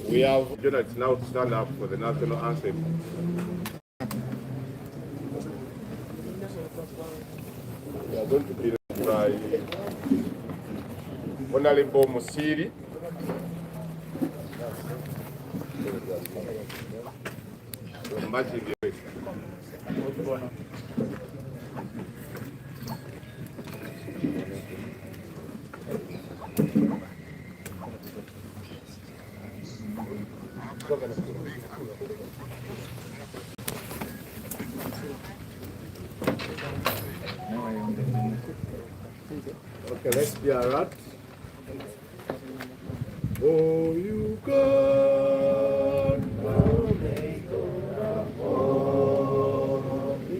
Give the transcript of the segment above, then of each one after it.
We have Jonathan now to stand up for the national anthem. We are going to be led by Honorable Musiri. Okay, let's be alert. Oh, you God, oh, maker of all, we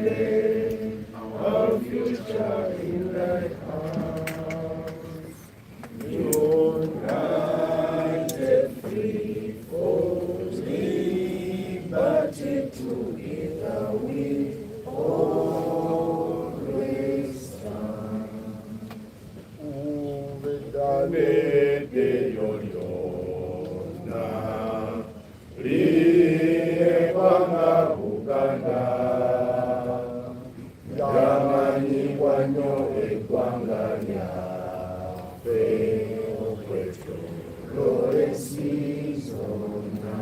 lay our future in thy hands. United threefold liberty together we always stand. Uvedane yoriona liebanga Uganda yamanyi wanyo egwanganya fe okweto loresizona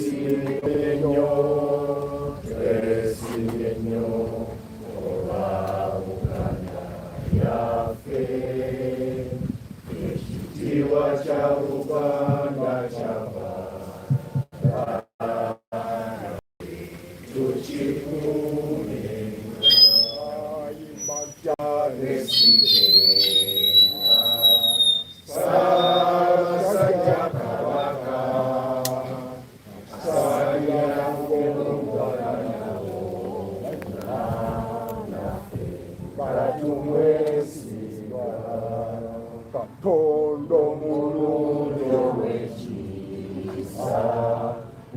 wesimenyo oba Uganda yafe ekitiibwa kya Uganda kyava tukikume nesitenga Ssaabasajja Kabaka tumwesinga Katonda omulungi ow'ekisa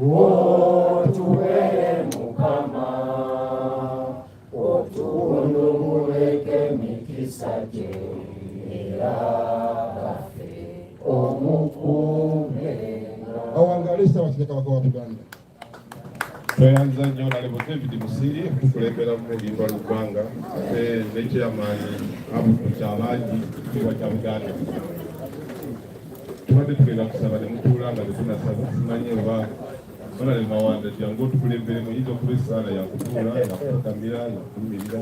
otuwere Mukama otuwulumuleke emikisa gye era baffe omukuumenga awangalisa Basajja Kabaka wa Buganda. Tweyanza nnyo Honorable David Musiri okukulembera mu luyimba lw'eggwanga ate ne chairman Abutu Kyabangi ekitiibwa kya Buganda. Tubadde tugenda kusaba ne mutuula nga tetunasaba simanyi oba Honorable Mawanda jangu otukulembere muyinza okuba essaala yakutuula yakutamira yakuyimirira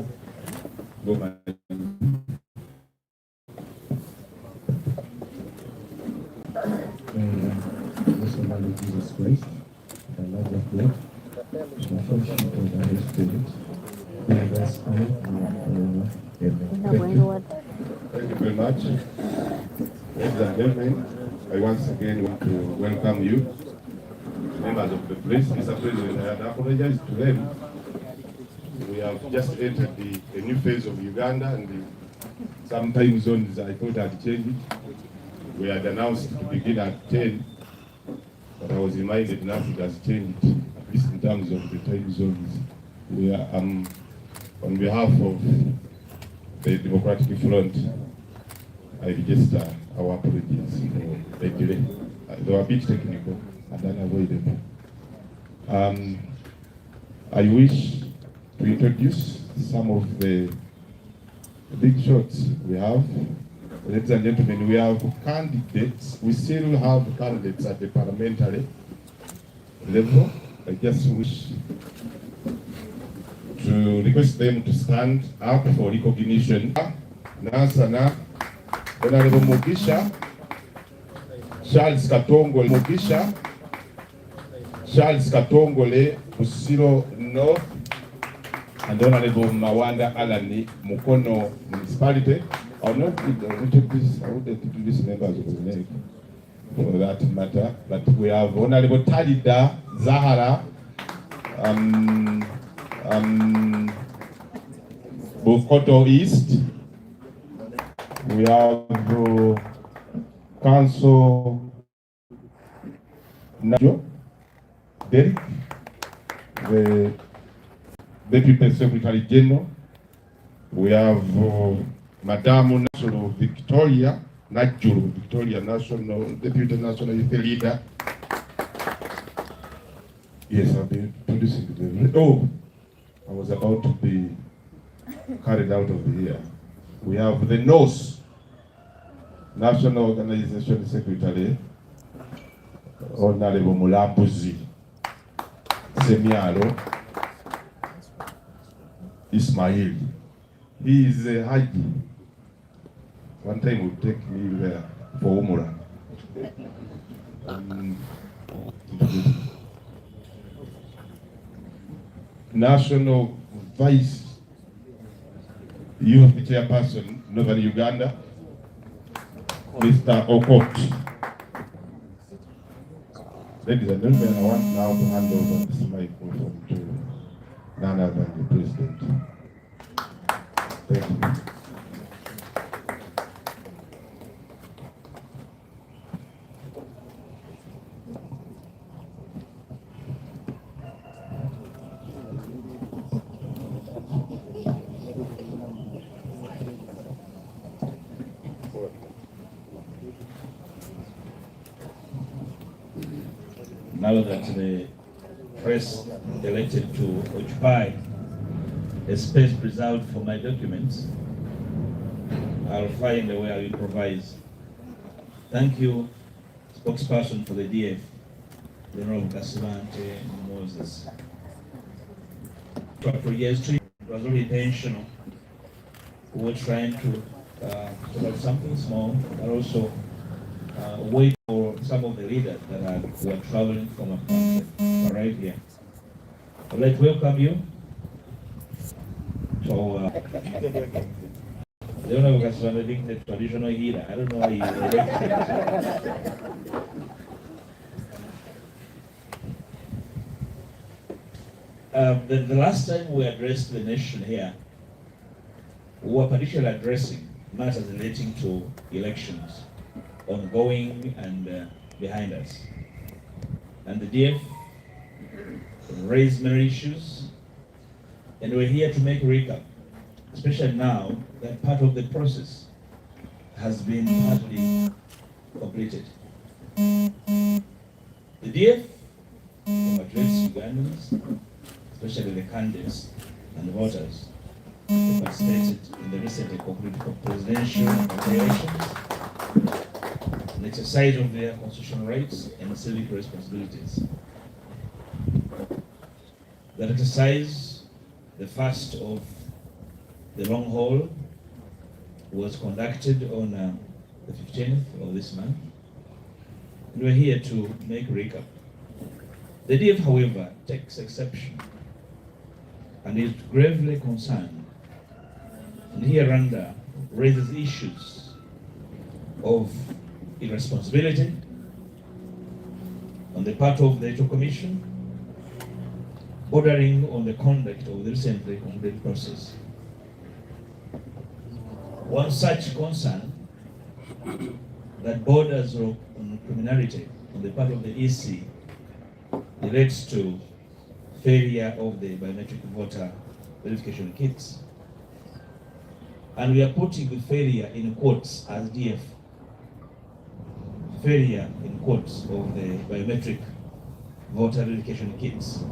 ng'omanyi. Jesus Christ, the love of God, the fellowship of the Holy Spirit, be with us all and forever. Amen. Thank you very much. Ladies and gentlemen, I once again want to welcome you, members of the press. Mr. President, I apologize to them. We have just entered a new phase of Uganda, and some time zones I thought had changed. We had announced to begin at 10. But I was reminded now it has changed, at least in terms of the time zones. We are, on behalf of the Democratic Front, I register our apologies for the delay. They were a bit technical and unavoidable. I wish to introduce some of the big shots we have. Ladies and gentlemen, we have candidates. We still have candidates at the parliamentary level. I just wish to request them to stand up for recognition. Nasana, Honorable Mugisha, Charles Katongole Mugisha, Charles Katongole Busiro North, and Honorable Mawanda Alani Mukono Municipality. I would not introduce members of the NEC for that matter, but we have Honorable Talida Zahara, Bukoto East. We have Council Najo Derek, the Deputy Secretary General. We have Madame National Victoria Najjulu, Victoria National Deputy National Youth Leader. Yes, I've been producing the. Oh, I was about to be carried out of here. We have the NOS, National Organization Secretary, Honorable Mulambuzi Semialo Ismail. He is a Haji. One time would take me there for Umrah. National Vice Youth Chairperson, Northern Uganda, Mr. Okot. Ladies and gentlemen, I want now to hand over this microphone to none other than the President. Thank you. Now that the press elected to occupy a space preserved for my documents, I'll find a way I will improvise. Thank you, spokesperson for the DF, the Honorable Kasivante Moses. For years, it was really intentional. We were trying to talk about something small, but also wait for some of the leaders that were traveling from a country to arrive here. I'd like to welcome you to our the traditional healer. I don't know why the last time we addressed the nation here, we were particularly addressing matters relating to elections, ongoing and behind us. And the DF raised many issues, and we're here to make a recap, especially now that part of the process has been partly completed. The DF congratulates Ugandans, especially the candidates and the voters who participated in the recently concluded presidential elections, an exercise of their constitutional rights and civic responsibilities. That exercise, the first of the long haul, was conducted on the 15th of this month. And we're here to make a recap. The DF, however, takes exception and is gravely concerned, and hereunder raises issues of irresponsibility on the part of the Electoral Commission, bordering on the conduct of the recently concluded process. One such concern that borders on criminality on the part of the EC relates to failure of the biometric voter verification kits. And we are putting the failure in quotes as DF. Failure in quotes of the biometric voter verification kits.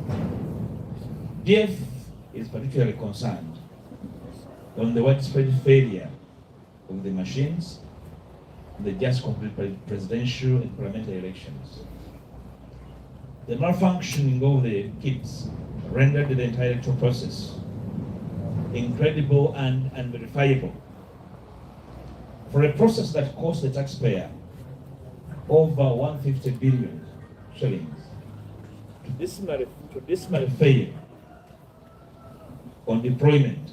DF is particularly concerned on the widespread failure of the machines in the just completed presidential and parliamentary elections. The malfunctioning of the kits rendered the entire electoral process incredible and unverifiable. For a process that cost the taxpayer over 150 billion shillings to dismally fail on deployment,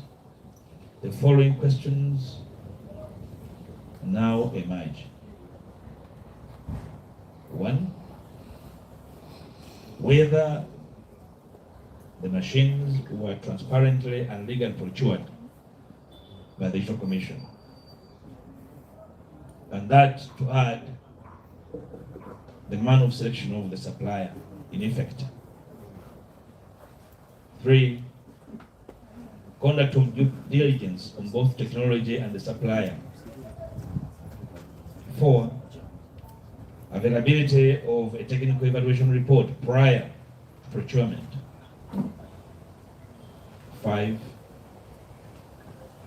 the following questions now emerge. One, whether the machines were transparently and legally procured by the Electoral Commission. And that to add the manner of selection of the supplier in effect. 3, conduct of due diligence on both technology and the supplier. 4, availability of a technical evaluation report prior to procurement. 5,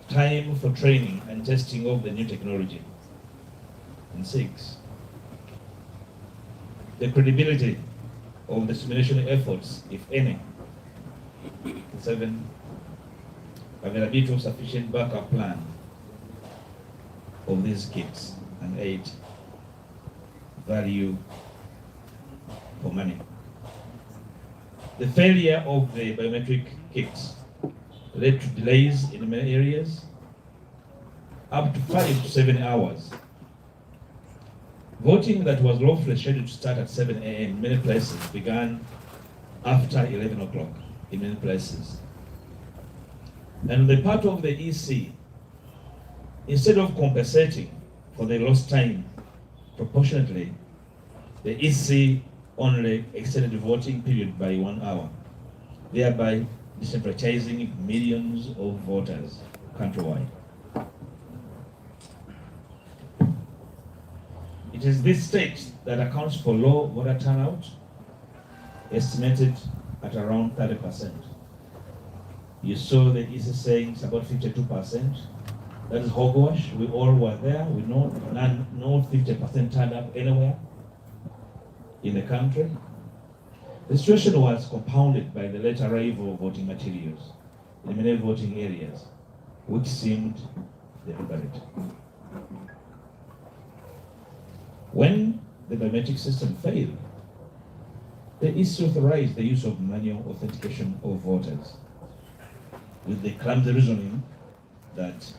time for training and testing of the new technology. And 6, the credibility of the simulation efforts, if any. 7, availability of sufficient backup plan of these kits. And 8, value for money. The failure of the biometric kits led to delays in many areas, up to 5 to 7 hours. Voting that was lawfully scheduled to start at 7 a.m. in many places began after 11 o'clock in many places. And on the part of the EC, instead of compensating for the lost time proportionately, the EC only extended the voting period by 1 hour, thereby disenfranchising millions of voters countrywide. It is this state that accounts for low voter turnout, estimated at around 30%. You saw the EC saying it's about 52%. That is hogwash. We all were there. We know no 50% turned up anywhere in the country. The situation was compounded by the late arrival of voting materials in many voting areas, which seemed deliberate. When the biometric system failed, the EC authorized the use of manual authentication of voters, with the clumsy reasoning that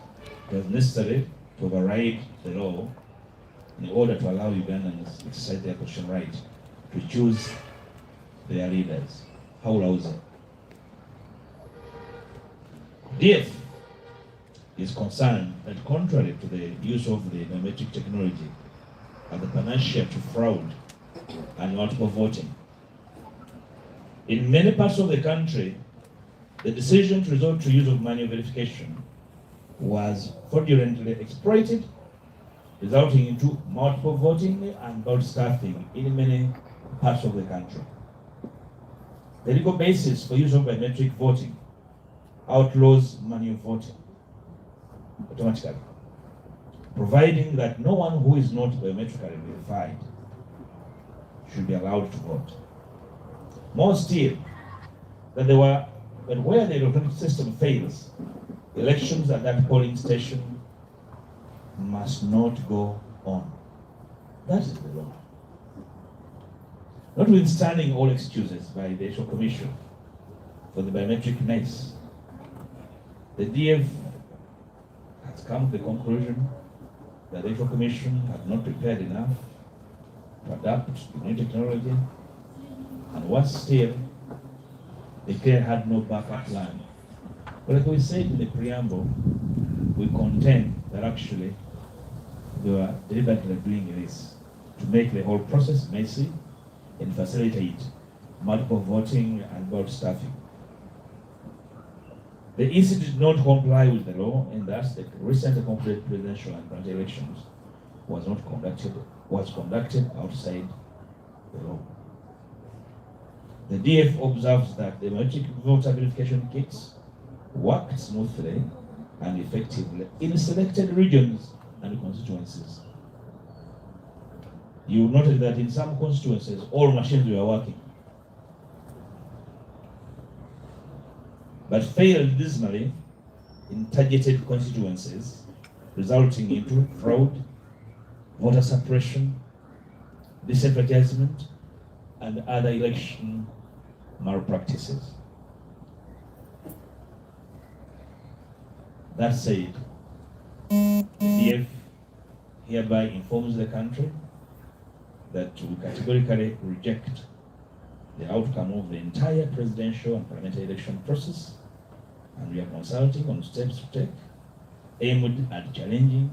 it was necessary to override the law in order to allow Ugandans to exercise their constitutional right to choose their leaders. How lousy. DF is concerned that contrary to the use of the biometric technology as the panacea to fraud and multiple voting, in many parts of the country, the decision to resort to use of manual verification was fraudulently exploited, resulting into multiple voting and ballot stuffing in many parts of the country. The legal basis for use of biometric voting outlaws manual voting automatically, providing that no one who is not biometrically verified should be allowed to vote. More still, that where the electronic system fails, elections at that polling station must not go on. That is the law. Notwithstanding all excuses by the Election Commission for the biometric mess, the DF has come to the conclusion that the Election Commission had not prepared enough to adapt to new technology, and what's still, the care had no backup plan. But like we said in the preamble, we contend that actually they were deliberately doing this to make the whole process messy and facilitate multiple voting and ballot stuffing. The EC did not comply with the law, and thus the recently completed presidential and county elections was conducted outside the law. The DF observes that the biometric voter verification kits worked smoothly and effectively in selected regions and constituencies. You noted that in some constituencies, all machines were working, but failed dismally in targeted constituencies, resulting into fraud, voter suppression, disenfranchisement, and other election malpractices. That said, the DF hereby informs the country that we categorically reject the outcome of the entire presidential and parliamentary election process, and we are consulting on steps to take aimed at challenging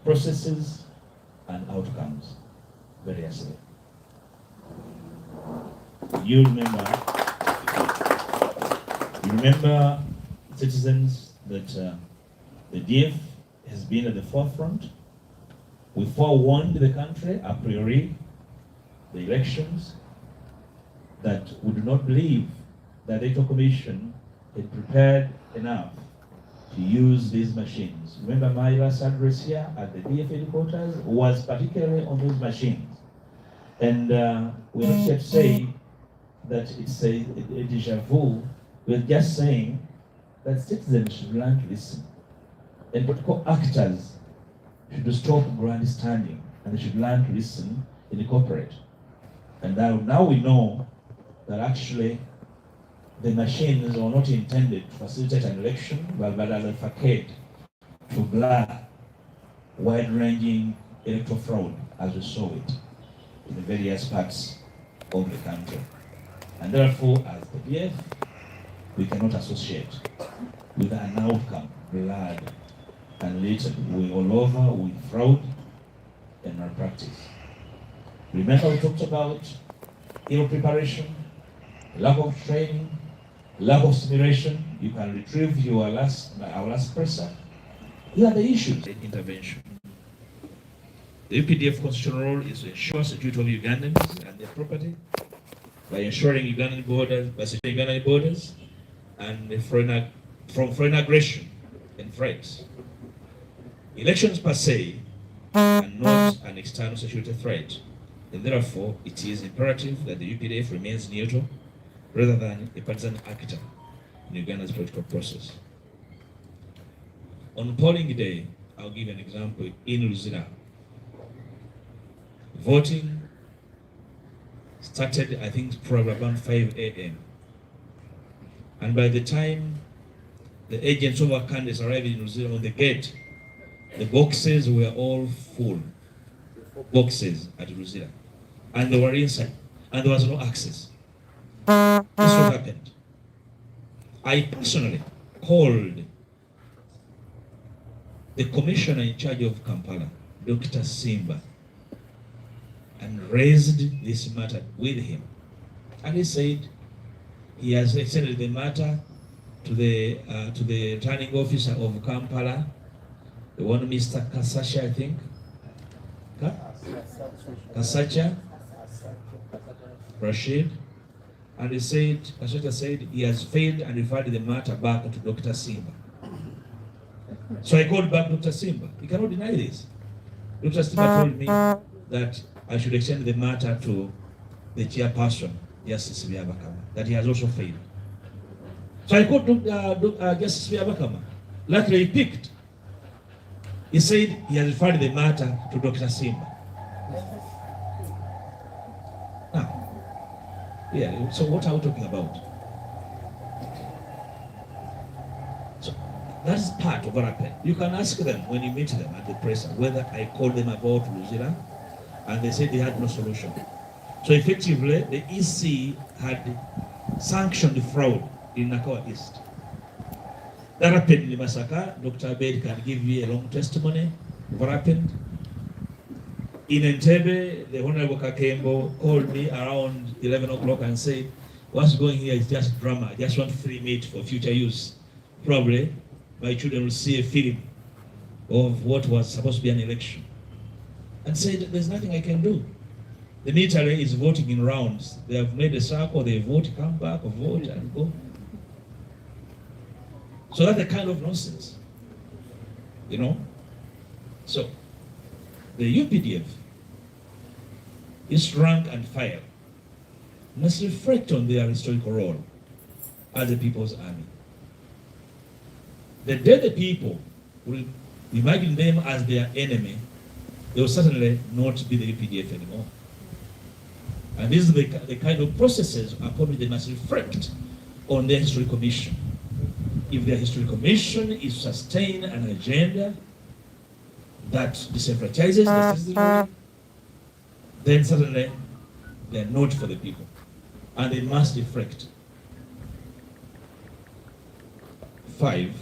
processes and outcomes variously. You remember, citizens, that the DF has been at the forefront We forewarned the country a priori, the elections, that we do not believe that the Electoral Commission had prepared enough to use these machines. Remember my last address here at the DF headquarters was particularly on those machines. And we're not here to say that it's a deja vu. We're just saying that citizens should learn to listen. And political actors should stop grandstanding and they should learn to listen and cooperate. And now we know that actually the machines are not intended to facilitate an election, but as a facade to blur wide-ranging electoral fraud as we saw it in the various parts of the country. And therefore, as the DF, we cannot associate with an outcome blurred and littered with all over with fraud and malpractice. Remember we talked about ill preparation, lack of training, lack of simulation. You can retrieve our last presser. Here are the issues. Intervention. The UPDF constitutional role is to ensure security of Ugandans and their property by ensuring Ugandan borders, by securing Ugandan borders, and from foreign aggression and threats. Elections per se are not an external security threat, and therefore it is imperative that the UPDF remains neutral rather than a partisan actor in Uganda's political process. On polling day, I'll give an example in Luzira. Voting started, I think, probably around 5 a.m. And by the time the agents of our candidates arrived in Luzira on the gate, the boxes were all full. Boxes at Luzira. And they were inside. And there was no access. This what happened. I personally called the commissioner in charge of Kampala, Dr. Simba, and raised this matter with him. And he said he has extended the matter to the returning officer of Kampala, the one Mr. Kasacha, I think. Kasacha Rashid. And he said, Kasacha said he has failed and referred the matter back to Dr. Simba. So I called back Dr. Simba. He cannot deny this. Dr. Simba told me that I should extend the matter to the chairperson, Justice Byabakama, that he has also failed. So I called Justice Byabakama. Luckily he picked. He said he has referred the matter to Dr. Simba. Now, yeah, so what are we talking about? So that's part of what happened. You can ask them when you meet them at the press whether I called them about Luzira, and they said they had no solution. So effectively, the EC had sanctioned fraud in Nakawa East. That happened in Masaka. Dr. Abed can give you a long testimony of what happened. In Entebbe, the Honorable Kakembo called me around 11 o'clock and said, what's going here is just drama. I just want free meat for future use. Probably my children will see a film of what was supposed to be an election. And said, there's nothing I can do. The military is voting in rounds. They have made a circle, they vote, come back, vote, and go. So that's the kind of nonsense, you know? So, the UPDF, its rank and file, must reflect on their historical role as the people's army. The day the people will imagine them as their enemy, they will certainly not be the UPDF anymore. And these are the kind of processes upon which they must reflect on their historical mission. If their historical mission is to sustain an agenda that disenfranchises the citizenry, then certainly they are not for the people. And they must reflect. 5,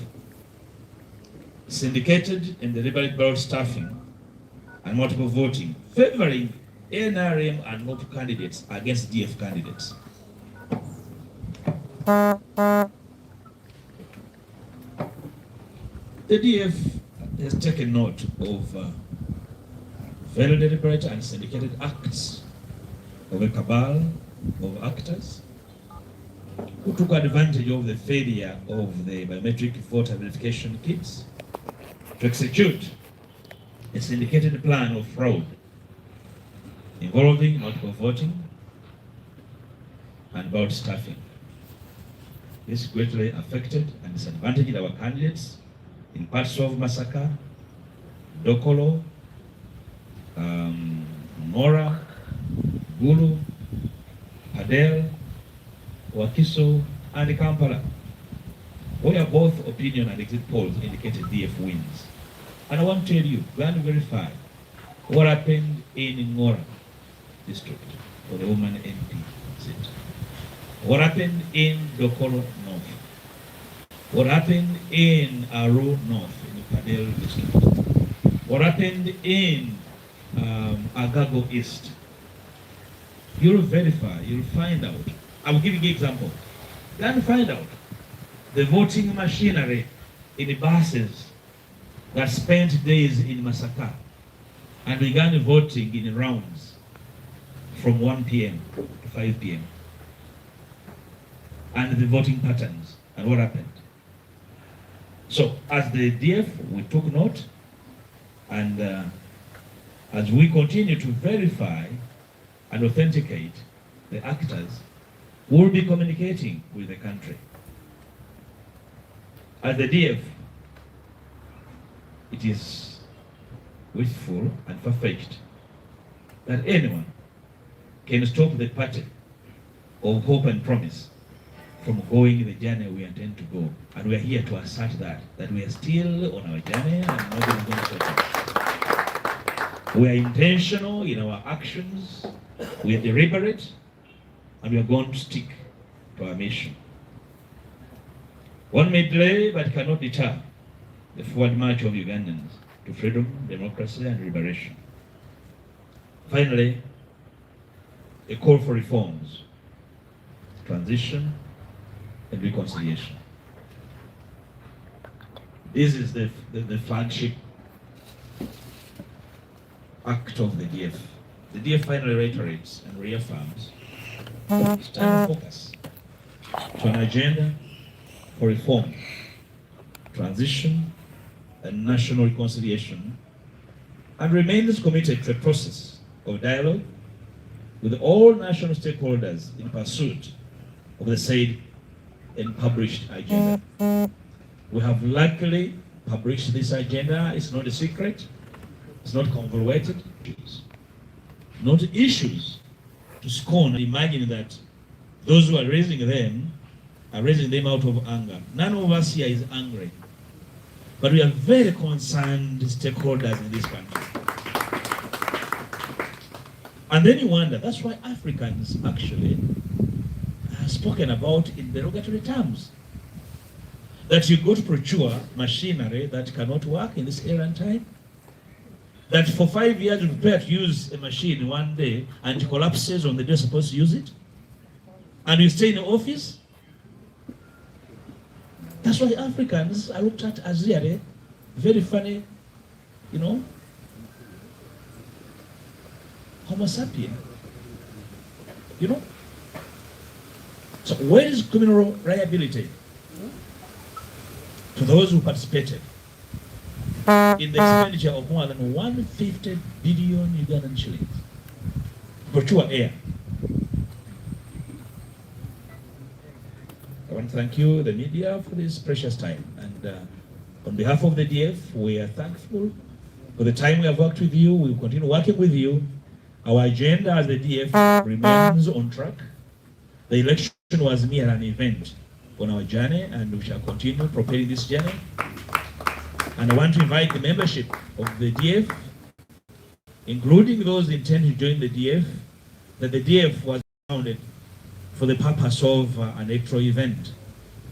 syndicated and deliberate ballot staffing and multiple voting, favoring NRM and MOP candidates against DF candidates. The DF has taken note of very deliberate and syndicated acts of a cabal of actors who took advantage of the failure of the biometric voter verification kits to execute a syndicated plan of fraud involving multiple voting and ballot stuffing. This greatly affected and disadvantaged our candidates in parts of Masaka, Dokolo, Ngora, Gulu, Padel, Wakiso, and Kampala, where both opinion and exit polls indicated DF wins. And I want to tell you, go and verify what happened in Ngora district for the woman MP seat. What happened in Dokolo North? What happened in Aru North, in the Padel district? What happened in Agago East? You'll verify, you'll find out. I'm giving you an example. Then find out the voting machinery in the buses that spent days in Masaka and began voting in rounds from 1 p.m. to 5 p.m. and the voting patterns and what happened. So as the DF, we took note, and as we continue to verify and authenticate the actors, we'll be communicating with the country. As the DF, it is wishful and far-fetched that anyone can stop the party of hope and promise from going the journey we intend to go. And we are here to assert that we are still on our journey and nobody is going to stop us. We are intentional in our actions, we are deliberate, and we are going to stick to our mission. One may delay but cannot deter the forward march of Ugandans to freedom, democracy, and liberation. Finally, a call for reforms, transition, and reconciliation. This is the flagship act of the DF. The DF finally reiterates and reaffirms its time of focus to an agenda for reform, transition, and national reconciliation, and remains committed to a process of dialogue with all national stakeholders in pursuit of the said and published agenda. We have luckily published this agenda. It's not a secret. It's not convoluted. Not issues to scorn, imagining that those who are raising them out of anger. None of us here is angry. But we are very concerned stakeholders in this country. And then you wonder, that's why Africans actually are spoken about in derogatory terms. That you go to procure machinery that cannot work in this era and time. That for 5 years you prepare to use a machine one day and it collapses on the day you're supposed to use it. And you stay in the office. That's why Africans are looked at as really very funny, Homo sapien. So where is criminal liability to those who participated in the expenditure of more than 150 billion Ugandan shillings to procure air? I want to thank you, the media, for this precious time. And on behalf of the DF, we are thankful for the time we have worked with you. We will continue working with you. Our agenda as the DF remains on track. The election was mere an event on our journey, and we shall continue propelling this journey. And I want to invite the membership of the DF, including those intending to join the DF, that the DF was founded for the purpose of an electoral event,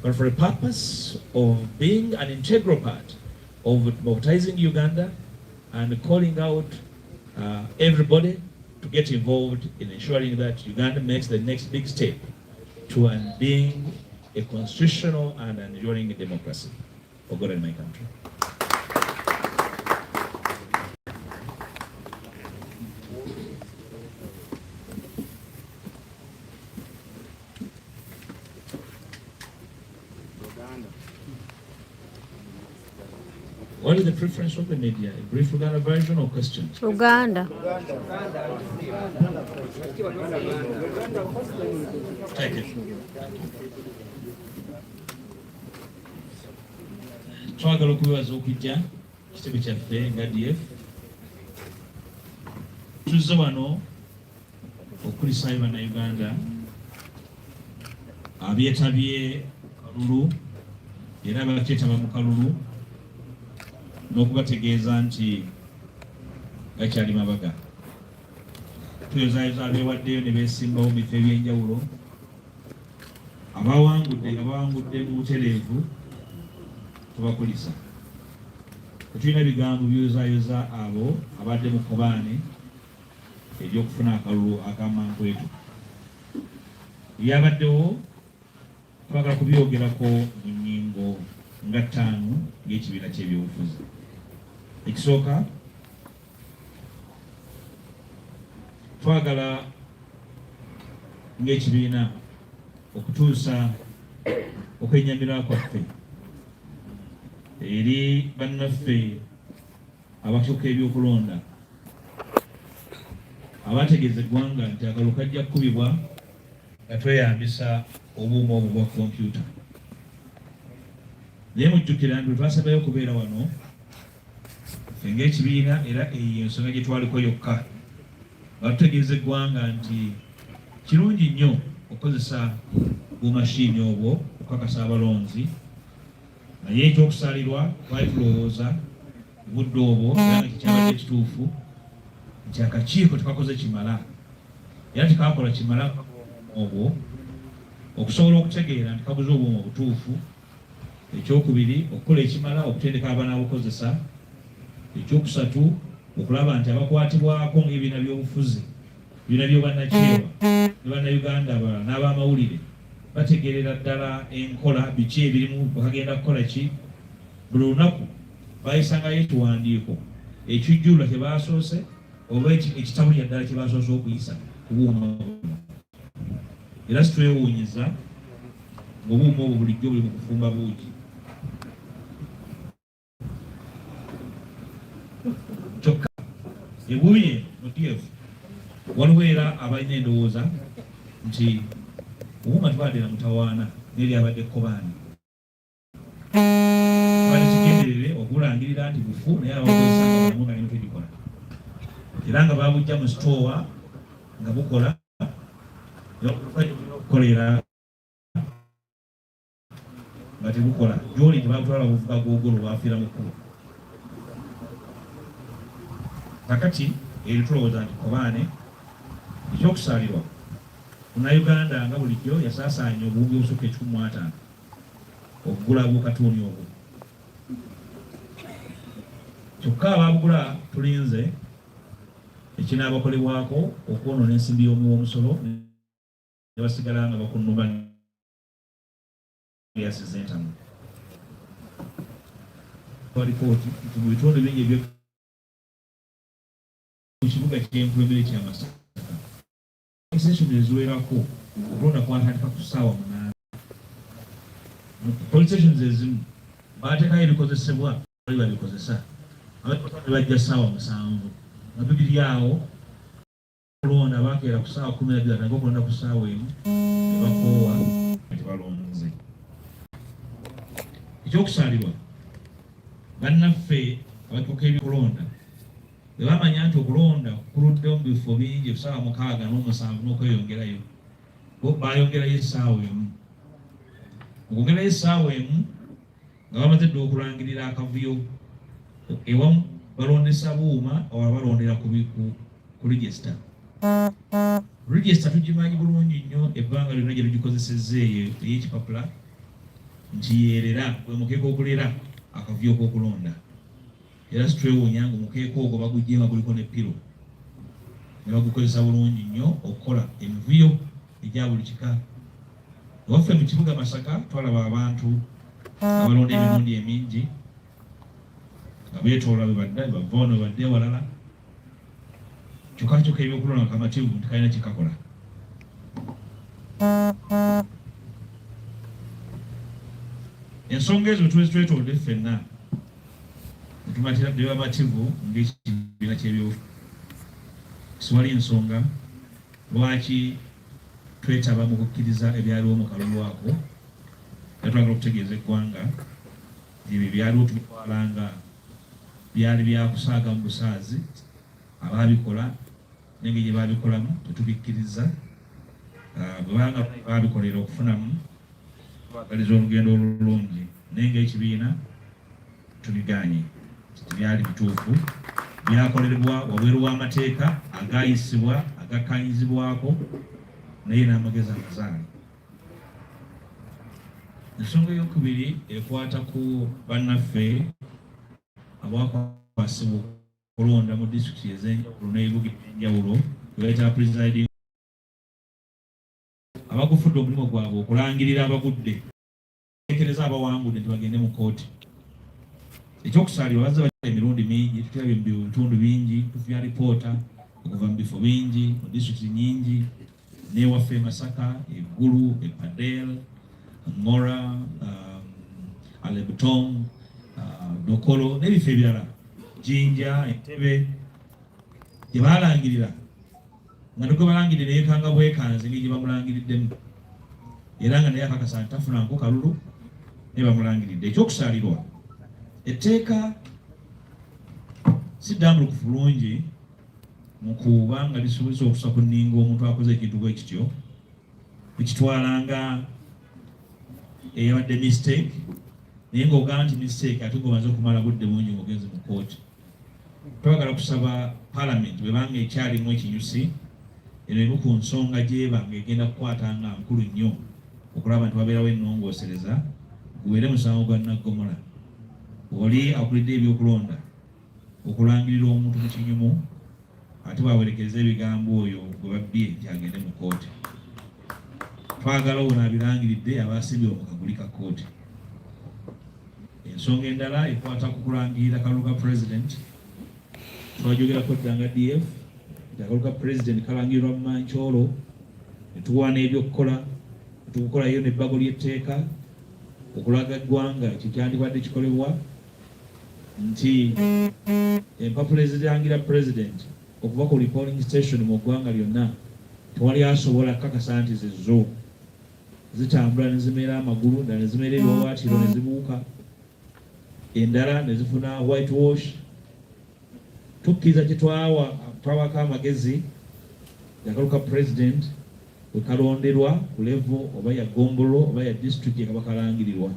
but for the purpose of being an integral part of mobilizing Uganda and calling out everybody to get involved in ensuring that Uganda makes the next big step to being a constitutional and enduring democracy for God and my country. What is the preference of the media? A brief Luganda version or questions? Luganda. Take it. Twagala okubibaza okujja kitebe kyaffe nga DF. Tuzze wano okulisaayo bannayuganda abeetabye kalulu era abakyetaba mu kalulu n'okubategeeza nti gakyali mabaga. Tuyozaayoza abeewaddeyo ne beesimbawo mu bifo eby'enjawulo, abawangudde mu butereevu tubakulisa. Tetulina bigambo byozaayoza abo abadde mu kkobaane ery'okufuna akalulu akamankwetu. Byabaddewo twagala kubyogerako mu nnyingo nga 5 ng'ekibiina ky'ebyobufuzi. Ekisooka, twagala ng'ekibiina okutuusa okwennyamira kwaffe eri bannaffe abakyuka ebyokulonda abategeeza eggwanga nti akalulu kajja kukubibwa nga tweyambisa obuuma obwo bwa kompyuta. Naye mujjukira nti twasabayo okubeera wano ffe ng'ekibiina era eyo ensonga gye twaliko yokka. Batutegeeza eggwanga nti kirungi nnyo okukozesa bumashiini obwo okukakasa abalonzi, naye ekyokusaalirwa twali tulowooza budde obwo era nga kikyabadde ekituufu nti akakiiko tekakoze kimala era tekakola kimala obwo okusobola okutegeera nti kabuze obuuma obutuufu. Ekyokubiri, okukola ekimala okutendeka abaana abakozesa. Ekyokusatu, okulaba nti abakwatibwako ng'ebibiina by'obufuzi, ebibiina by'obwannakyewa ne bannayuganda abalala n'abamawulire bategeerera ddala enkola biki ebirimu bakagenda kukola ki. Buli lunaku bayisangayo ekiwandiiko ekijjulula kye baasoose oba ekitabulira ddala kye baasoose okuyisa ku buuma buno. Era situwewuunyiza ng'obuuma obwo bulijjo buli mu kufumba buugi. Kyokka ebuuye mu DF waliwo era abalina endowooza nti obuuma tubadde na mutawaana n'eri abadde kkobaani. Bali kigenderere okubulangirira nti bufu naye abakozesa nga balamu nga n'emitwe gikola. Era nga babujja mu sitoowa nga bukola okukolera nga tebukola. Gy'oli tebakutwala buvuga googolo bwafiira mu kkubo. Kakati eri tulowooza nti kkobaane ekyokusaalirwa Munnayuganda nga bulijjo yasaasaanya obuwumbi obusukka 150 okugula obukatuuni obwo. Kyokka ababugula tulinze ekinaabakolebwako okwonoona ensimbi y'omuwoomusolo ne basigala nga bakunnumba yasize entamu. Ripoti nti mu bitundu bingi ebyo mu kibuga ky'Empulembere kya Masaka extension eziwerako okulonda kwatandika ku ssaawa 8. Police stations ezimu baateekayo ebikozesebwa bali babikozesa ne bajja ssaawa 7 nga bibiri awo okulonda bakeera ku ssaawa 12 batandika okulonda ku ssaawa 1 ne bakoowa nti balonze. Ekyokusaalirwa bannaffe abatuuka ebyokulonda bwe bamanya nti okulonda kuluddewo mu bifo bingi essaawa 6 n'7 n'okweyongerayo, bo bayongerayo essaawa 1. Okwongerayo essaawa 1 nga bamaze dde okulangirira akavuyo ewamu balondesa buuma oba balondera ku regisita. Regisita tugimanyi bulungi nnyo ebbanga lyonna gye tugikozesezza eyo ey'ekipapula nti yeerera gwe mukeeka okulera akavuyo k'okulonda. Era situwewuunya nga omukeeka ogwo bagugye nga guliko ne piro ne bagukozesa bulungi nnyo okukola emivuyo egya buli kika. Ewaffe mu kibuga Masaka twalaba abantu abalonda emirundi emingi nga beetoola bwe badda bava wano bwe badda ewalala. Kyokka ebyokulonda kamativu nti kalina kikakola. Ensonga ezo twetolodde ffenna tumatira ddewa bativu ng'ekibiina ky'ebyobufuzi. Siwali ensonga lwaki twetaba mu kukkiriza ebyaliwo mu kalulu ako. Twagala okutegeeza eggwanga ebyo byaliwo tubitwalanga byali byakusaaga mu busaazi, abaabikola n'engeri gye baabikolamu tetubikkiriza. Bwebanga baabikolera okufunamu twagaliza olugendo olulungi, naye ng'ekibiina tubiganye. Tebyali bituufu, byakolerwa wabweru w'amateeka agayisibwa agakkanyizibwako, naye n'amagezi amazaali. Ensonga ey'okubiri ekwata ku bannaffe abakwasibwa okulonda mu disitulikiti ez'enjawulo n'ebibuga eby'enjawulo bebayita presiding, abagufudde omulimu gwabwe okulangirira abagudde, tekereza abawangudde nti bagende mu kooti. Ekyokusaalirwa bazze bakikola emirundi mingi, tutulabye mu bitundu bingi, tufuna alipoota okuva mu bifo bingi mu disitulikiti nyingi, n'ewaffe Masaka, Eggulu, Epadel, Ngora, Alebutong, Dokolo n'ebifo ebirala, Jinja, Entebbe, gye baalangirira nga ne gwe balangirira yeekanga bwekanze ng'egye bamulangiriddemu, era nga naye akakasa nti tafunanko kalulu ne bamulangiridde. Ekyokusaalirwa, etteeka si ddambulukufu bulungi mu kuba nga lisobozesa okusa ku nninga omuntu akoze ekintu bwe kityo, ekitwalanga eyabadde mistake, naye ng'ogamba nti mistake ate ng'omaze okumala budde bungi ng'ogenze mu kooti. Twagala kusaba Parliament bwebanga ekyalimu ekinyusi, eno emu ku nsonga gy'eba ng'egenda kukwata nga nkulu nnyo okulaba nti wabeerawo ennongoosereza, gubeere musango gwa Naggomola. Oli akulidde ebyokulonda okulangirira omuntu mu kinyumu, ate bawerekereza ebigambo oyo gwe babbye nti agende mu kooti. Twagala ono abirangiridde abaasimbirwa mu kaguli ka kooti. Ensonga endala ekwata ku kulangirira kalulu ka president. Twajogerako ddanga DF nti akalulu ka president kalangirirwa mu Mancholo, ne tuwa n'ebyokukola, tukukolayo n'ebbago ly'etteeka okulaga eggwanga ekyo kyandibadde kikolebwa nti empapula ezirangira president okuva ku polling station mu ggwanga lyonna tewali asobola kakasa nti zezo zitambula ne zimeera amagulu, endala ne zimeera ebiwawaatiro ne zibuuka, endala ne zifuna white wash. Tukkiriza kye twawako amagezi akalulu ka president bwe kalonderwa ku level oba ya Gombolo oba ya district ye kaba kalangirirwa,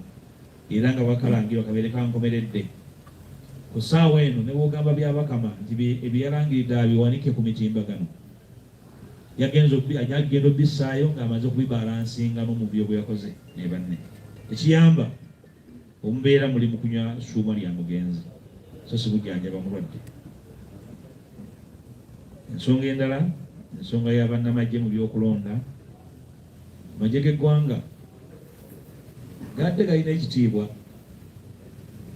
era nga bakalangirirwa kabeere kankomeredde. Ku ssaawa eno ne bwogamba byabakama nti ebyalangiridde abiwanike ku mitimbagano, agenda obbissaayo ng'amaze okubibalansinga n'omubyo bwe yakoze ne banne. Tekiyamba omubeera muli mu kunywa ssuuma lya mugenzi, so si bujjanjaba mulwadde. Ensonga endala, ensonga ya bannamagye mu byokulonda. Amagye g'eggwanga gadde galina ekitiibwa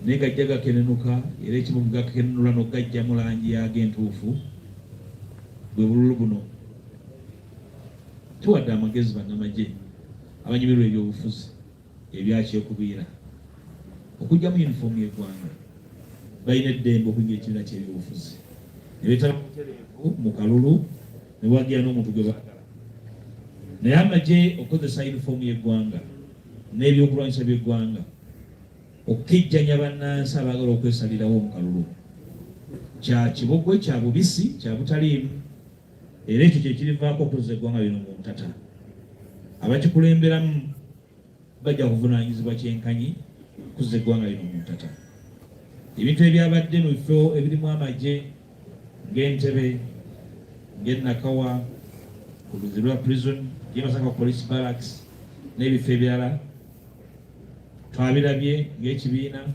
naye gajja gakenenuka, era ekimu gakenenula n'ogajja mu langi yago entuufu, bwe bululu buno. Tuwadde amagezi bannamagye abanyumirwa ebyobufuzi ebyakyekubiira okujja mu yunifoomu y'eggwanga, balina eddembe okuyingira ekibiina ky'ebyobufuzi ne beetaba mutereevu mu kalulu ne wagira n'omuntu gwe baagala. Naye amagye okukozesa yunifoomu y'eggwanga n'ebyokulwanyisa by'eggwanga okukijjanya bannansi abaagala okwesalirawo mu kalulu kya kibogwe, kya bubisi, kya butaliimu, era ekyo kye kirivaako okukozesa eggwanga lino mu ntata. Abakikulemberamu bajja kuvunaanyizibwa kyenkanyi okukozesa eggwanga lino mu ntata. Ebintu ebyabadde mu bifo ebirimu amagye ng'Entebbe, ng'Enakawa, ku luzzi lwa prison, ng'Emasaka police barracks n'ebifo ebirala twabirabye ng'ekibiina,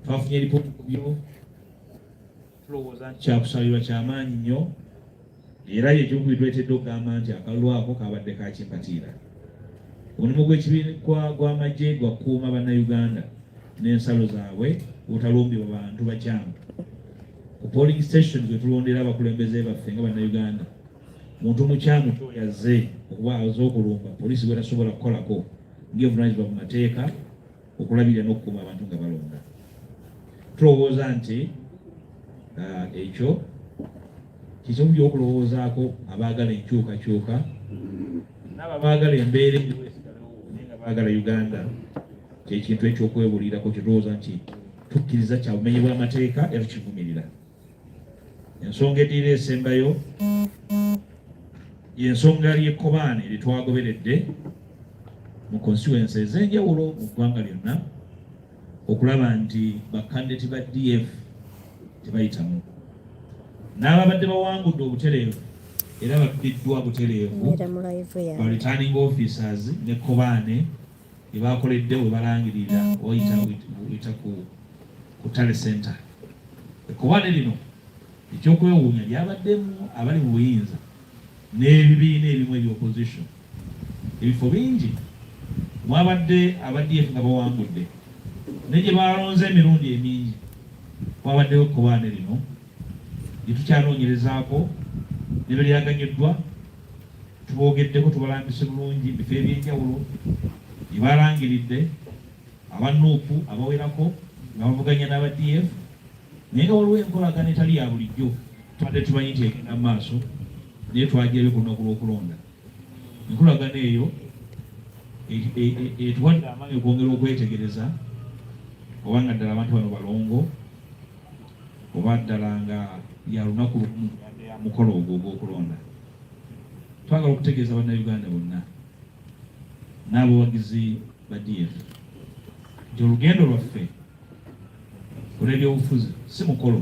twafunye eripooti ku byo, tulowooza nti kyakusalirwa kyamaanyi nnyo, era yekimu bitwetedde okugamba nti akalulu ako kabadde kakimpatiira. Omulimu gw'amagye gwa kukuuma bannayuganda n'ensalo zaabwe obutalumbibwa bantu bakyamu. Ku polling stations we tulondera abakulembeze baffe nga bannayuganda, muntu mukyamu yazze okuba aze okulumba, poliisi bwe tasobola kukolako ng'evunaanyizibwa mu mateeka okulabirira n'okukuuma abantu nga balonda. tulowooza nti ekyo kisomo byokulowoozaako abaagala enkyukakyuka n'abo abaagala embeera naye nga baagala Uganda kyekintu ekyokwebulirako kitulowooza nti tukkiriza kya bumenyi bw'amateeka era tukivumirira. Ensonga eddiira esembayo y'ensonga ly'ekkobaane lye twagoberedde mu constituency ez'enjawulo mu ggwanga lyonna okulaba nti bakandidati ba DF tebayitamu, n'ababadde bawangudde obutereevu era babbiddwa butereevu ba returning officers n'ekkobaane lye bakoledde we balangirira oyita ku Tale Center. Ekkobaane lino ekyokwewuunya lyabaddemu abali mu buyinza n'ebibiina ebimu eby'opposition. Ebifo bingi mwabadde aba DF nga bawangudde ne gye balonze emirundi emingi mwabaddewo ekkobaane lino lye tukyanoonyerezaako ne belyaganyiddwa. Tuboogeddeko tubalambise bulungi mu bifo eby'enjawulo bye balangiridde abanuupu abawerako nga bavuganya n'aba DF, naye nga waliwo enkolagana etali ya bulijjo tubadde tumanyi nti egenda mu maaso naye twagirayo ku lunaku lw'okulonda. Enkolagana eyo etuwadde amaanyi okwongera okwetegereza obanga ddala abantu bano balongo oba ddala nga ya lunaku lumu ya mukolo ogwo ogw'okulonda. Twagala okutegeeza bannayuganda bonna n'abawagizi ba DF nti olugendo lwaffe olw'ebyobufuzi si mukolo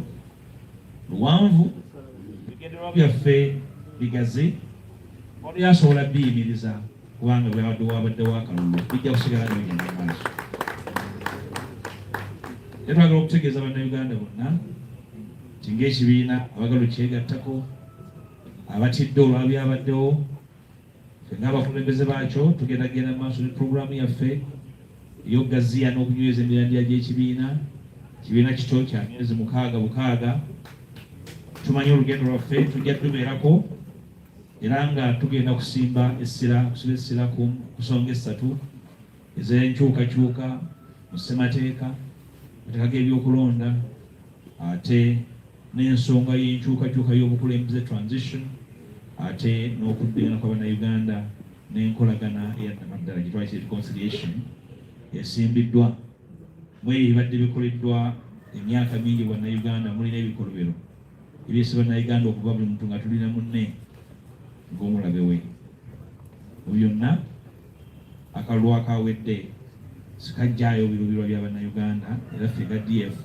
luwanvu, ebigendererwa byaffe bigazi, oli asobola biyimiriza kubanga wabaddewo akalulu bijja kusigala nga bigenda mu maaso. Era twagala okutegeeza bannayuganda bonna nti ng'ekibiina abagala okyegattako abatidde olwabyabaddewo, ffe ng'abakulembeze baakyo tugendagenda mu maaso ne pulogulaamu yaffe ey'okugaziya n'okunyweza emirandira gy'ekibiina. Kibiina kito kya myezi 6 tumanyi olugendo lwaffe tujja tubeerako era nga tugenda kusiba essira ku nsonga 3 ez'enkyukakyuka mu ssemateeka, amateeka g'ebyokulonda, ate n'ensonga y'enkyukakyuka y'obukulembeze transition, ate n'okuddeena kw'Abannayuganda n'enkolagana eyaddamaddala gye twayise reconciliation esimbiddwa mu ebyo ebibadde bikoleddwa emyaka mingi Bannayuganda. Mulina ebikolobero ebyesi Bannayuganda okuva buli muntu nga tulina munne ng'omulabe we. Mu byonna akalulu akawedde sikajjaayo birubirwa bya Bannayuganda era ffe ga DF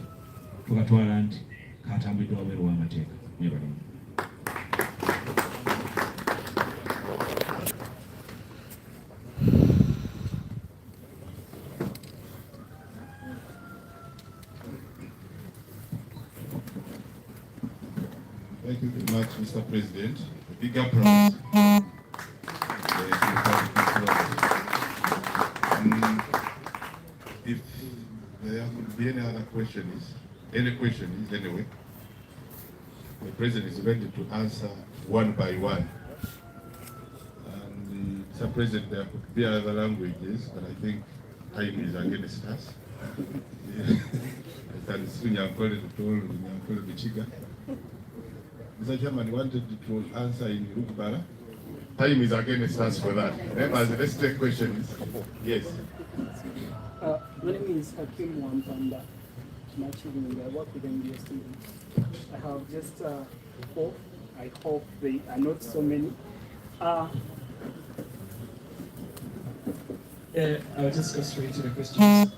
tukatwala nti katambuliddwa wabweru w'amateeka. Mwebalamu. Thank you very much, Mr. President. A big applause. If there would be any other questions, anyway, the President is ready to answer one by one. And Mr. President, there could be other languages, but I think time is against us. Mr. Chairman wanted to answer in Rukbara. Time is against us for that. Members, let's take questions. Yes. My name is Hakim Wampanda. I work with MBS students. I have just 4. I hope they are not so many. I'll just go straight to the questions.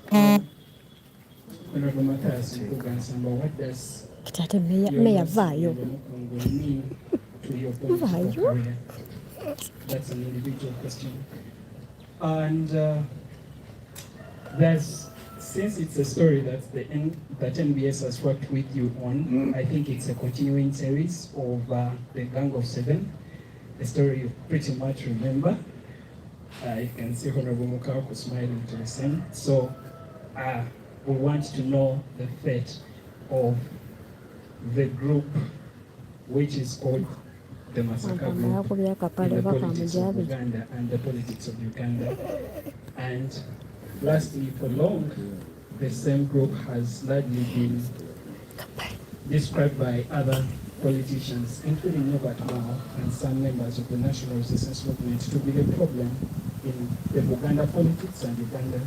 Honorable Matthias Mpuuga, what does Vaio. mean to your political career? That's an individual question. And since it's a story that that NBS has worked with you on, I think it's a continuing series of the Gang of 7, a story you pretty much remember. I can see Honorable Mukako smiling to the same. So we want to know the fate of the group which is called the Massacre Group in the politics of Uganda and the politics of Uganda. And lastly, for long, the same group has largely been described by other politicians, including Norbert Mao and some members of the National Resistance Movement, to be the problem in the Buganda politics and Uganda.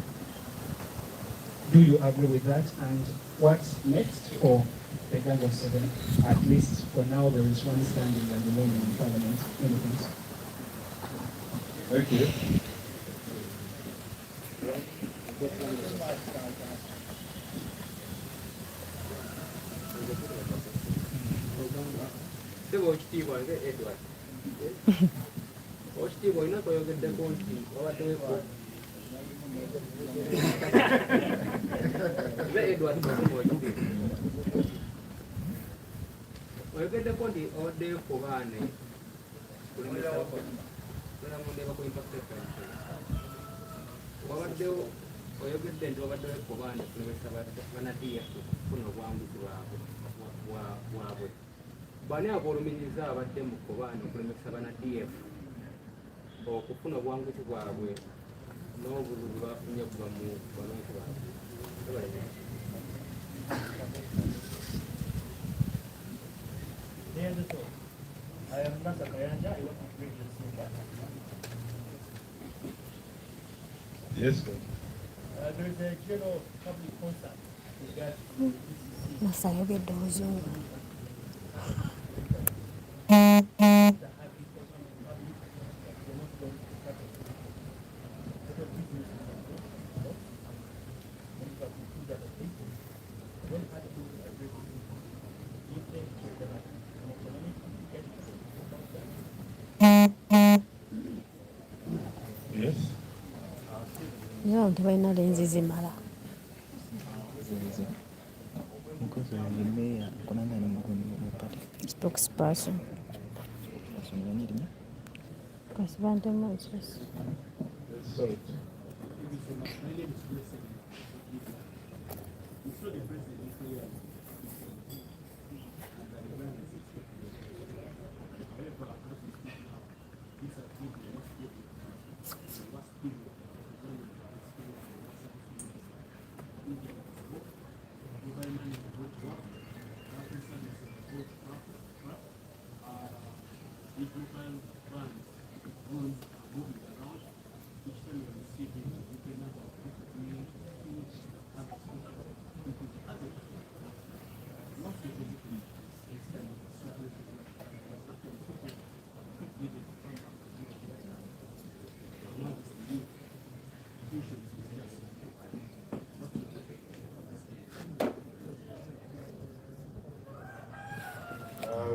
Do you agree with that? And what's next for the Gang of Seven? At least for now, there is one standing and alone in Parliament. Many thanks. Thank you. oyogedde nti wabaddewo ekkobaane kulemesa banadf okufuna obwanguzi bwabwe bani abooluminyiza abadde mu kkobaane okulemesa banadf okufuna obwanguzi bwabwe n'obuzibu bafunye kuva mu balonzi baabwe. I am Nasa Kayanja, I work with Radio Simba. Yes. There is a general public concert regarding DCC. Nasayogedde Muzungu. Yes. Naye tebalina lenzi zimala. Spokesperson. Kasibante Moses. Sorry.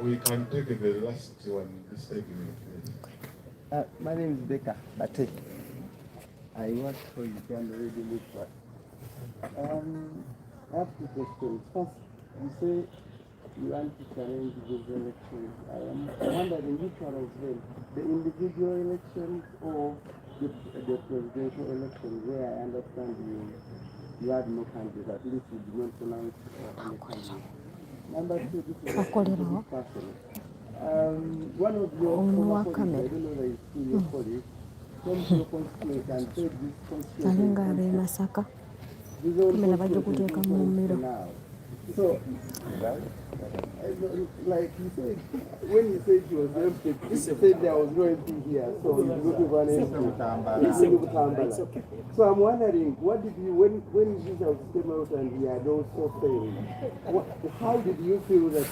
We can take the last one, mistake. My name is Becca Batek. I work for Uganda Radio Network. I have two questions. First, you say you want to challenge these elections. I am wondering which one of them, the individual elections or the presidential elections, where I understand you had no candidate, at least you did not pronounce any candidate. Number two, this is a person. One of your former colleagues, I don't know that it's still your colleague, came to your constituency and said this constituency now. So, like you said, when you said she was empty, you said there was no MP here, so you look for an MP. So I'm wondering, what did you, when Jesus came out and he had also failed, how did you feel that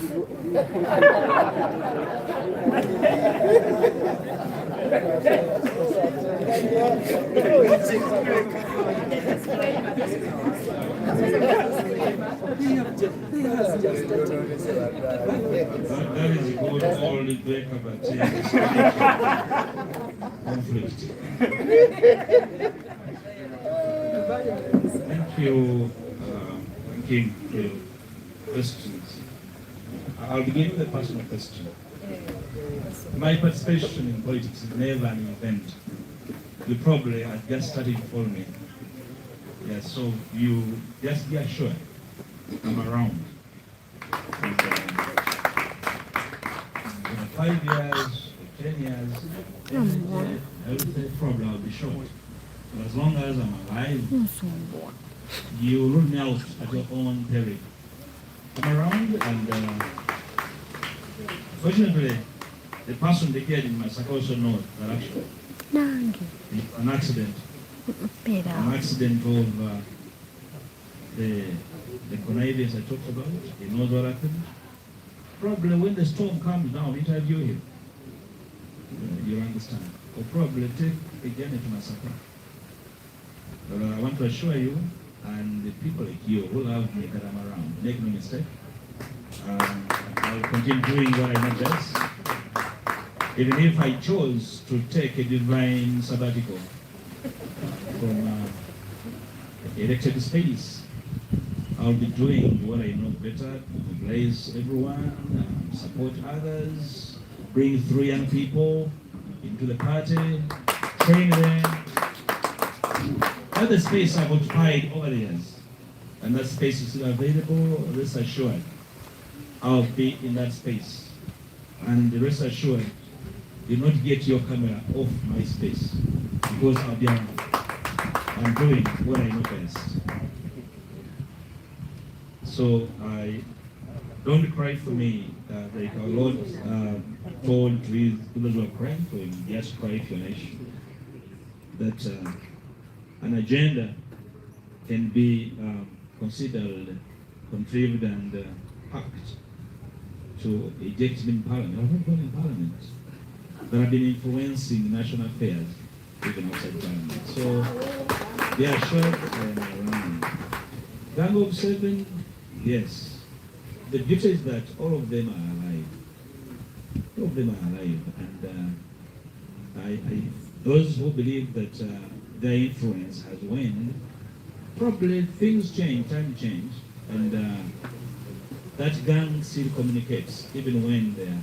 That is good old Baker conflict. Thank you, King, for your questions. I'll begin with a personal question. My participation in politics is never an event. You probably are just starting to follow me. Yeah, so you just be assured I'm around. And, 5 years, 10 years, I would say probably I'll be short. But as long as I'm alive, you rule me out at your own peril. Come around and fortunately, the person they killed in Masaka also knows that actually Nange. it's an accident. Pera. An accident of the connivance I talked about. He knows what happened. Probably when the storm comes down, interview him. You'll understand. Or probably take a journey to Masaka. But I want to assure you, and the people like you who love me that I'm around, make no mistake. I'll continue doing what I know best. Even if I chose to take a divine sabbatical from elected space, I'll be doing what I know better, bless everyone, support others, bring 3 young people into the party, train them. That's the space I've occupied over the years, and that space is still available. Rest assured, I'll be in that space, and rest assured, do not get your camera off my space because I'll be around. I'm doing what I know best. So I don't cry for me, like our Lord told those who are crying for him, just cry for your nation. That an agenda can be considered, contrived and packed to eject him in Parliament. I've not gone in Parliament. That have been influencing national affairs, even outside Parliament. So they are sure and around. Gang of 7, yes. The beauty is that all of them are alive. All of them are alive. And those who believe that their influence has waned, probably things change, time change, and that gang still communicates, even when there are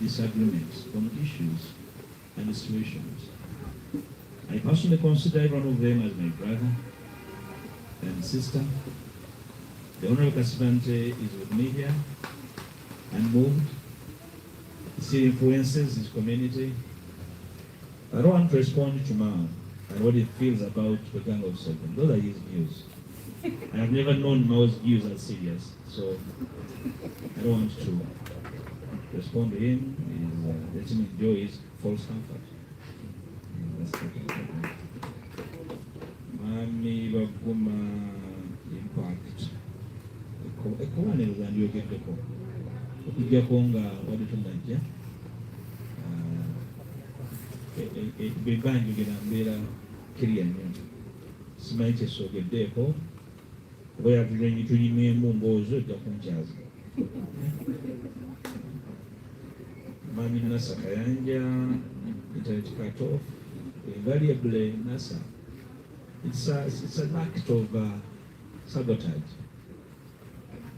disagreements on issues and situations. I personally consider every one of them as my brother and sister. The Honorable Kasibante is with me here, unmoved. He still influences his community. I don't want to respond to Mao and what he feels about the Gang of 7. Those are his views. I have never known Mao's views as serious, so I don't want to respond to him. Let him enjoy his false comfort. Mami baguma impact. Ekuwaniriza ndyogeddeko okujjako nga wadde tonnajja bwemba njogera mbeera kiriya nnyo simanyi kyesoogeddeeko oba yatulenyi tulimemu mboozi ojja kunkyaza. Mami Nasa Kayanja, internet cut off, invariably Nasa. It's an act of sabotage.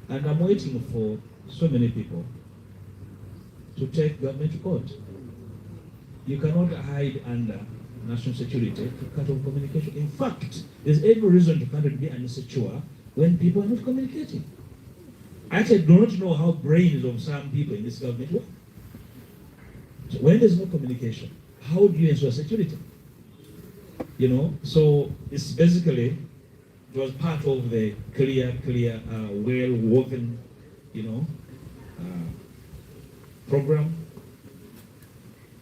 And I'm waiting for so many people to take government to court. You cannot hide under national security to cut off communication. In fact, there's every reason to kind of be insecure when people are not communicating. I actually do not know how brains of some people in this government work. So when there's no communication, how do you ensure security? You know, so it's basically, it was part of the clear, well-woven, you know, program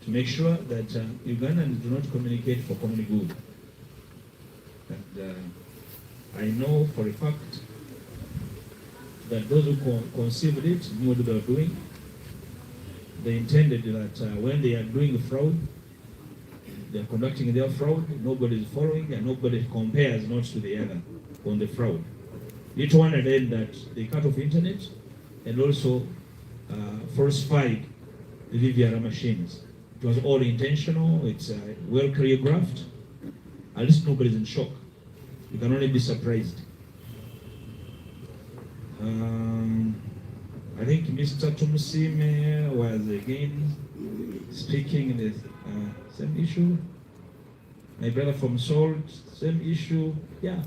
to make sure that Ugandans do not communicate for common good. And I know for a fact that those who conceived it knew what they were doing. They intended that when they are doing fraud, they are conducting their fraud, nobody is following and nobody compares notes to the other on the fraud. Each one and then that they cut off internet and also falsified the VVR machines. It was all intentional, it's well choreographed. At least nobody's in shock. You can only be surprised. I think Mr. Tumusime was again speaking the same issue. My brother from Salt, same issue. Yeah.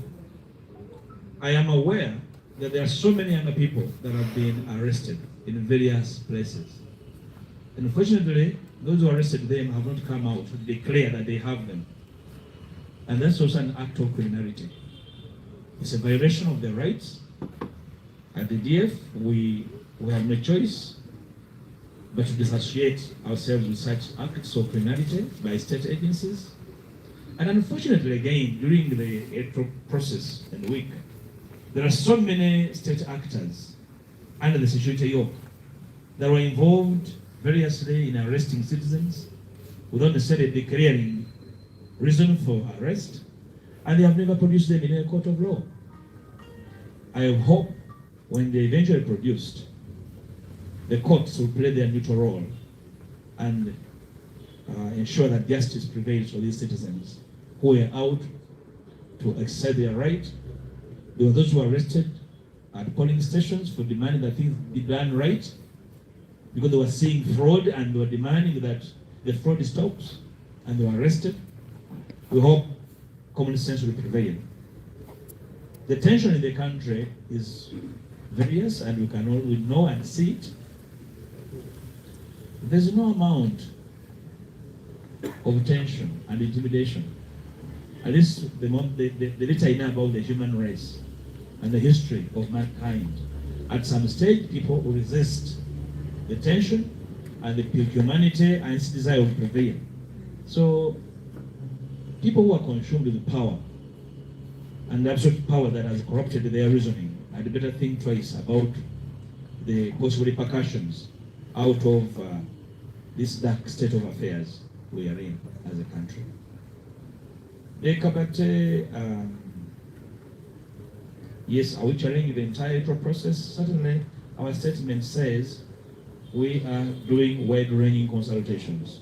I am aware that there are so many other people that have been arrested in various places. And unfortunately, those who arrested them have not come out to declare that they have them. And that's also an act of criminality. It's a violation of their rights. At the DF, we have no choice but to disassociate ourselves with such acts of criminality by state agencies. And unfortunately, again, during the electoral process and week, there are so many state actors under the security yoke that were involved variously in arresting citizens without necessarily declaring reason for arrest, and they have never produced them in a court of law. I hope when they eventually produced, the courts will play their neutral role and ensure that justice prevails for these citizens who are out to exercise their right. There were those who were arrested at polling stations for demanding that things be done right, because they were seeing fraud and they were demanding that the fraud stops, and they were arrested. We hope common sense will prevail. The tension in the country is various, and we know and see it. There's no amount of tension and intimidation. At least the little I know about the human race and the history of mankind, at some stage people will resist the tension, and the humanity and its desire will prevail. So people who are consumed with power and absolute power that has corrupted their reasoning had better think twice about the possible repercussions out of this dark state of affairs we are in as a country. Yes, are we challenging the entire electoral process? Certainly, our statement says we are doing wide-ranging consultations.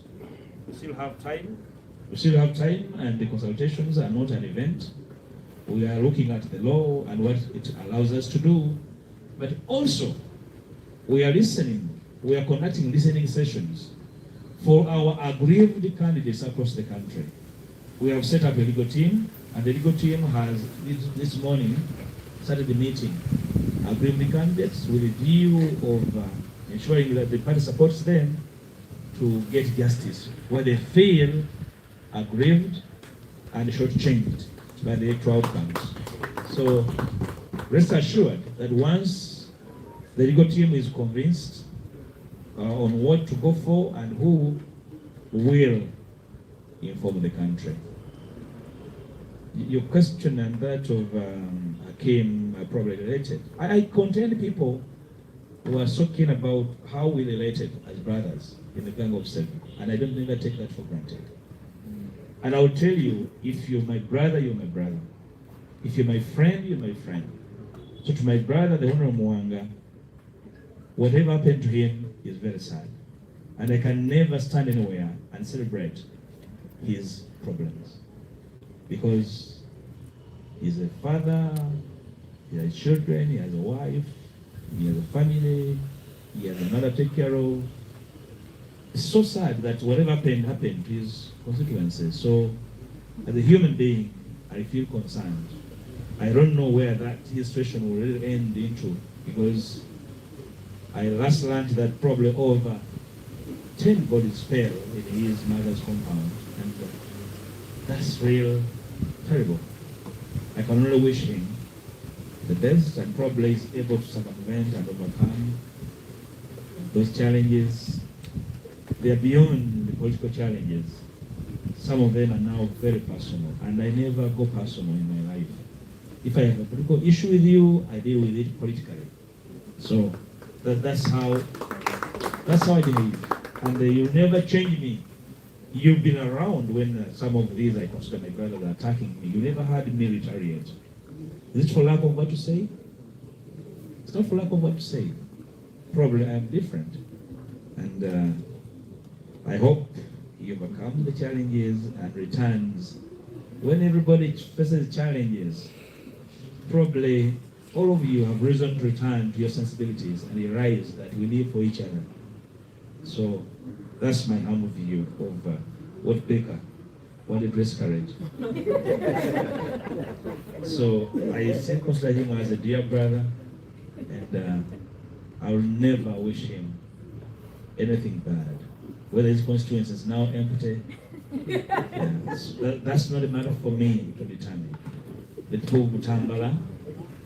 We still have time. And the consultations are not an event. We are looking at the law and what it allows us to do, but also we are listening. We are conducting listening sessions for our aggrieved candidates across the country. We have set up a legal team, and the legal team has this morning started the meeting. Aggrieved candidates with a view of ensuring that the party supports them to get justice where they feel aggrieved and shortchanged by the electoral outcomes. So rest assured that once the legal team is convinced on what to go for and who will inform the country. Your question and that of Hakim are probably related. I contend people who are so keen about how we related as brothers in the Gang of Seven, and I don't never take that for granted. And I will tell you, if you're my brother, you're my brother. If you're my friend, you're my friend. So to my brother, the Honorable Mpuuga, whatever happened to him is very sad. And I can never stand anywhere and celebrate his problems. Because he's a father, he has children, he has a wife, he has a family, he has a mother to take care of. It's so sad that whatever happened to his constituencies. So as a human being, I feel concerned. I don't know where that his situation will really end into, because I last learned that probably over 10 bodies fell in his mother's compound, and that's real terrible. I can only wish him the best, and probably is able to circumvent and overcome those challenges. They are beyond the political challenges. Some of them are now very personal, and I never go personal in my life. If I have a political issue with you, I deal with it politically. So that's how I behave. And you never change me. You've been around when some of these I consider my brothers are attacking me. You never heard me retaliate. Is it for lack of what to say? It's not for lack of what to say. Probably I'm different. And I hope he overcomes the challenges and returns. When everybody faces challenges, probably all of you have reason to return to your sensibilities and realize that we live for each other. So that's my humble view of what Baker wanted to discourage. So I still consider him as a dear brother, and I will never wish him anything bad. Whether his constituency is now empty, that's not a matter for me to determine. the people of Mutambala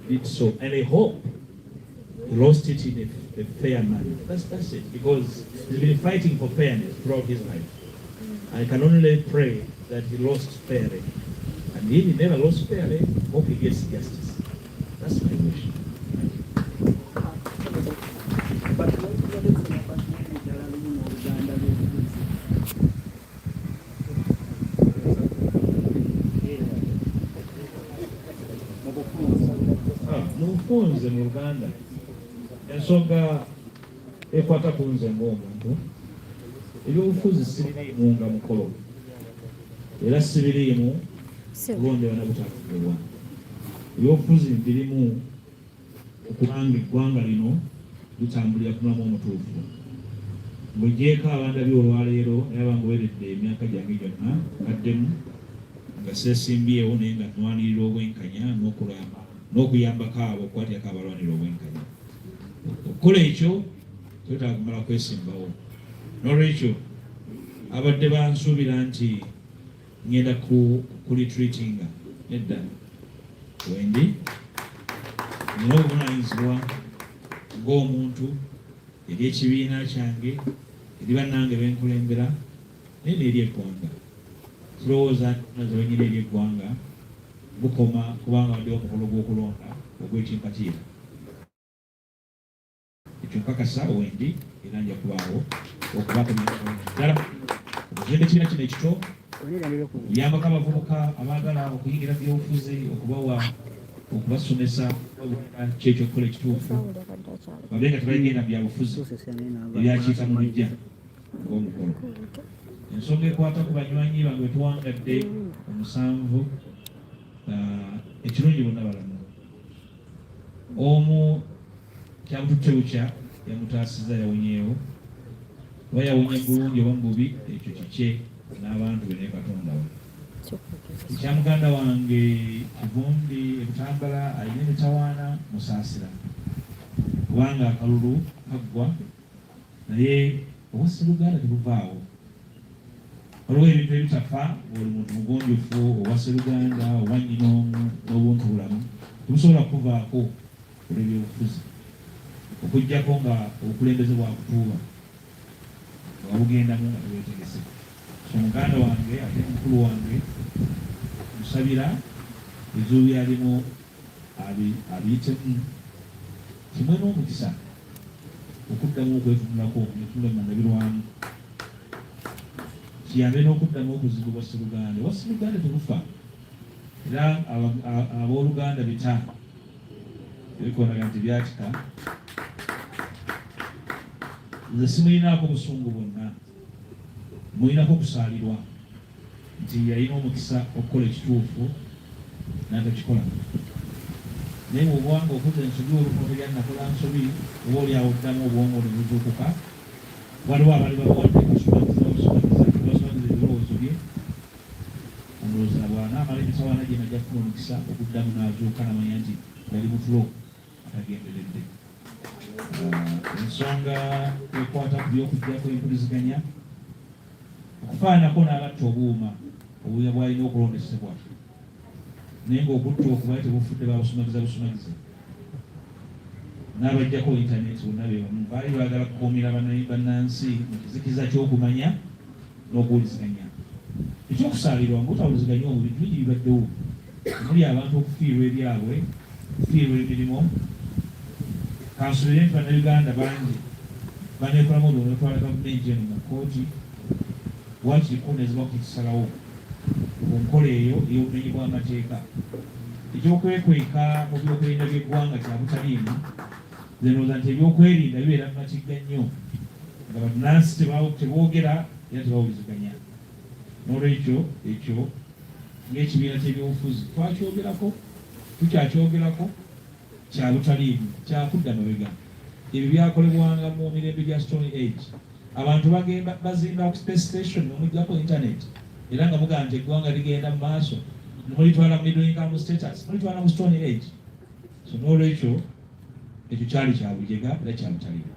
did so, and I hope he lost it in a fair manner. That's it, because he's been fighting for fairness throughout his life. I can only pray that he lost fairly, and if he never lost fairly, hope he gets justice. That's my wish. Mufunze mu Uganda ensonga ekwata ku nze ng'omuntu, ebyobufuzi sibiriimu nga mukolo era sibiriimu kulondebwa na butafuulwa. Ebyobufuzi birimu okubanga eggwanga lino litambulira ku mulamu omutuufu. Bw'ogyeko abandabyo olwaleero naye banga weredde emyaka gyange gyonna ngaddemu nga seesimbyewo naye nga nwanirira obwenkanya n'okuyambako abo okukwatyako abalwanira obwenkanya. Okukola ekyo twetaaga kumala kwesimbawo. N'olwekyo abadde bansuubira nti ngenda kulitreatinga, nedda wendi nina obuvunanyizibwa ng'omuntu eri ekibiina kyange, eri bannange benkulembera, naye n'eri eggwanga. Tulowooza naze wenyini eri eggwanga bukoma kubanga waddewo omukolo gw'okulonda ogw'ekimpatiira. Ekyo nkakasa wendi era nja kubaawo okubako ddala okuzimba ekibiina kino ekito, kuyambako abavubuka abaagala okuyingira byobufuzi, okubasomesa kyekyo okukola ekituufu, babe nga tebayigenda mu byabufuzi ebyakiyita mu bijja ng'omukolo. Ensonga ekwata ku banywanyi bange tuwangadde 7, ekirungi bonna balamu. Omu kyamututte bukya yamutaasiza yawonyeewo, oba yawonye bulungi oba mububi, ekyo kikye n'abantu be ne Katonda we. Ekya muganda wange Kivundi Ebutambala alina emitawaana musaasira, kubanga akalulu kaggwa naye obwasseruganda tebuvaawo. Waliwo ebintu ebitafa oli muntu mugonjofu owasseruganda oba nnyina omu n'obuntu bulamu tebusobola kuvaako olw'ebyobufuzi, okuggyako nga obukulembeze bwakutuuba nga bugendamu nga tebwetegese. So muganda wange ate mukulu wange musabira ezuubi alimu abiyitemu kimwe n'omukisa okuddamu okwetunulako netunula mu ndabirwamu, kiyambe n'okuddamu okuzibu Obwasseruganda. Obwasseruganda tebufa era abooluganda bita ebikonaga nti byatika. Nze simuyinaako busungu bwonna, muyinako okusaalirwa nti yalina omukisa okukola ekituufu n'atakikola. Naye bw'obanga okuza ensobi olukoto lya nakola nsobi oba oli awo ddamu obwongo ne buzuukuka, waliwo abali bawadde basomaniza ebirowoozo bye, omulowooza bw'anaamala emitawaana gye najja kufuna omukisa okuddamu n'azuuka n'amanya nti yali mutulo atagenderedde. Ensonga ekwata ku by'okuggyako empuliziganya, okufaanako n'abatta obuuma bwalina okulondesebwa, naye ng'obutta okuba tebufudde babusumagiza n'abajjako intaneti bonna be bamu baali baagala kukuumira bannansi mu kizikiza ky'okumanya n'okuwuliziganya. Ekyokusaalirwa ng'otawuliziganya obubi bingi bibaddewo, muli abantu okufiirwa ebyabwe, okufiirwa emirimu. Kansubire nti bannayuganda bangi baneekolamu olwo netwala gavumenti eno mu kkooti wakiri kunezebwa ku kisalawo ku nkola eyo ey'obumenyi bw'amateeka. Ekyokwekweka mu byokwerinda by'eggwanga kya butaliimu, nze ndowooza nti ebyokwerinda bibeera mu matigga nnyo nga bannansi teboogera era tebawuliziganya. N'olwekyo ekyo ng'ekibiina ky'ebyobufuzi twakyogerako, tukyakyogerako, kya butaliimu, kyakudda mabega. Ebyo byakolebwanga mu mirembe gya Stone Age. Abantu bagenda bazimba space station omuggyako internet era nga mugamba nti eggwanga ligenda mu maaso, mulitwala mu middle income status, mulitwala mu Stone Age. So n'olwekyo ekyo kyali kya bujega era kya butaliimu.